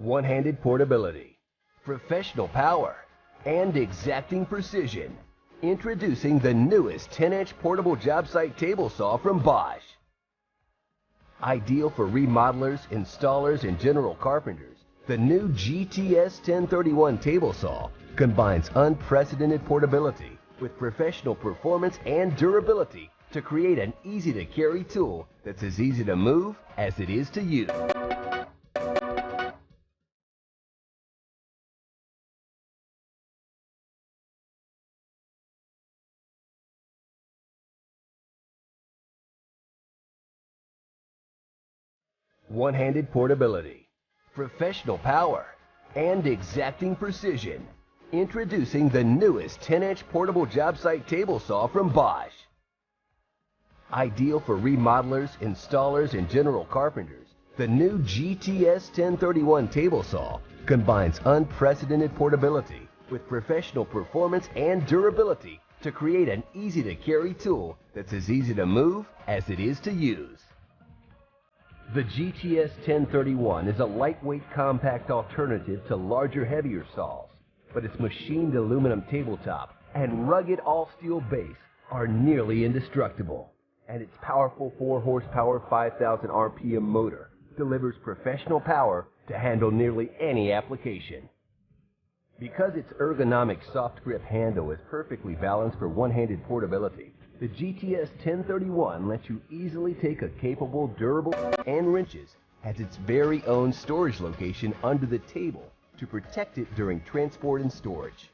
one-handed portability, professional power, and exacting precision. Introducing the newest 10-inch portable job site table saw from Bosch. Ideal for remodelers, installers, and general carpenters, the new GTS 1031 table saw combines unprecedented portability with professional performance and durability to create an easy-to-carry tool that's as easy to move as it is to use. One-handed portability, professional power, and exacting precision. Introducing the newest 10-inch portable job site table saw from Bosch. Ideal for remodelers, installers, and general carpenters, the new GTS 1031 table saw combines unprecedented portability with professional performance and durability to create an easy-to-carry tool that's as easy to move as it is to use. The GTS 1031 is a lightweight, compact alternative to larger, heavier saws, but its machined aluminum tabletop and rugged all-steel base are nearly indestructible, and its powerful 4-horsepower, 5,000 RPM motor delivers professional power to handle nearly any application. Because its ergonomic soft grip handle is perfectly balanced for one-handed portability, the GTS 1031 lets you easily take a capable, durable, and wrenches has its very own storage location under the table to protect it during transport and storage.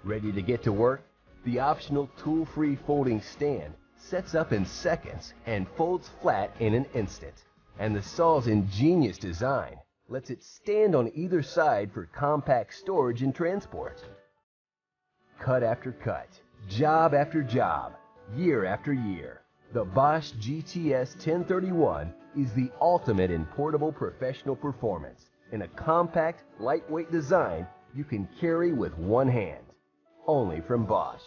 Ready to get to work? The optional tool-free folding stand sets up in seconds and folds flat in an instant. And the saw's ingenious design lets it stand on either side for compact storage and transport. Cut after cut, job after job, year after year, the Bosch GTS 1031 is the ultimate in portable professional performance in a compact, lightweight design you can carry with one hand. Only from Bosch.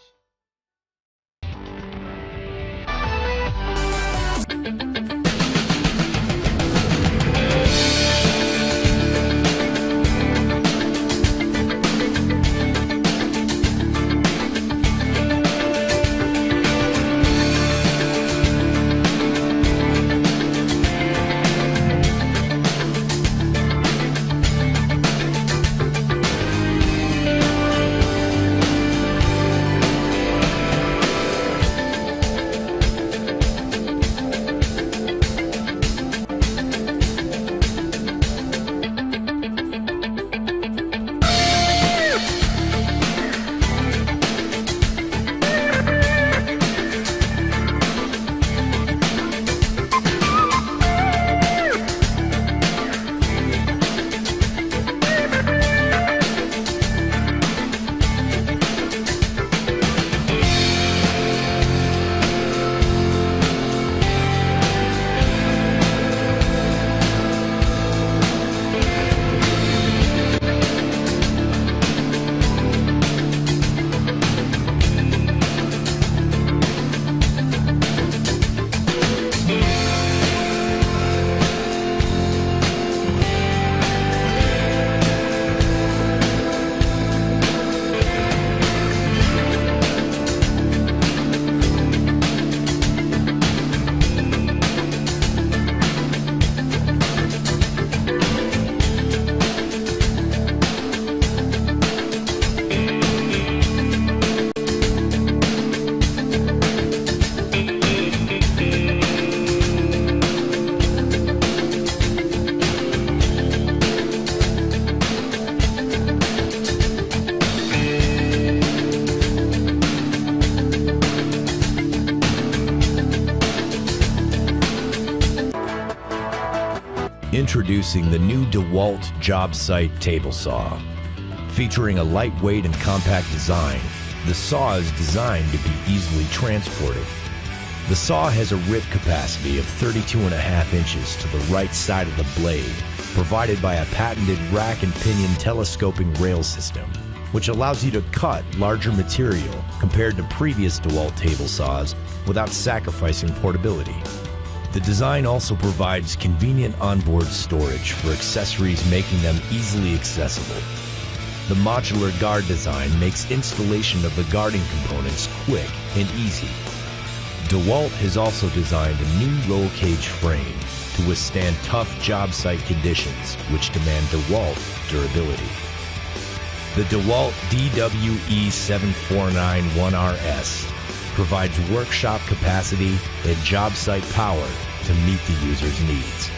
Introducing the new DeWalt Job Site Table Saw. Featuring a lightweight and compact design, the saw is designed to be easily transported. The saw has a rip capacity of 32.5 inches to the right side of the blade, provided by a patented rack and pinion telescoping rail system, which allows you to cut larger material compared to previous DeWalt table saws without sacrificing portability. The design also provides convenient onboard storage for accessories, making them easily accessible. The modular guard design makes installation of the guarding components quick and easy. DeWalt has also designed a new roll cage frame to withstand tough job site conditions, which demand DeWalt durability. The DeWalt DWE7491RS provides workshop capacity and job site power to meet the user's needs.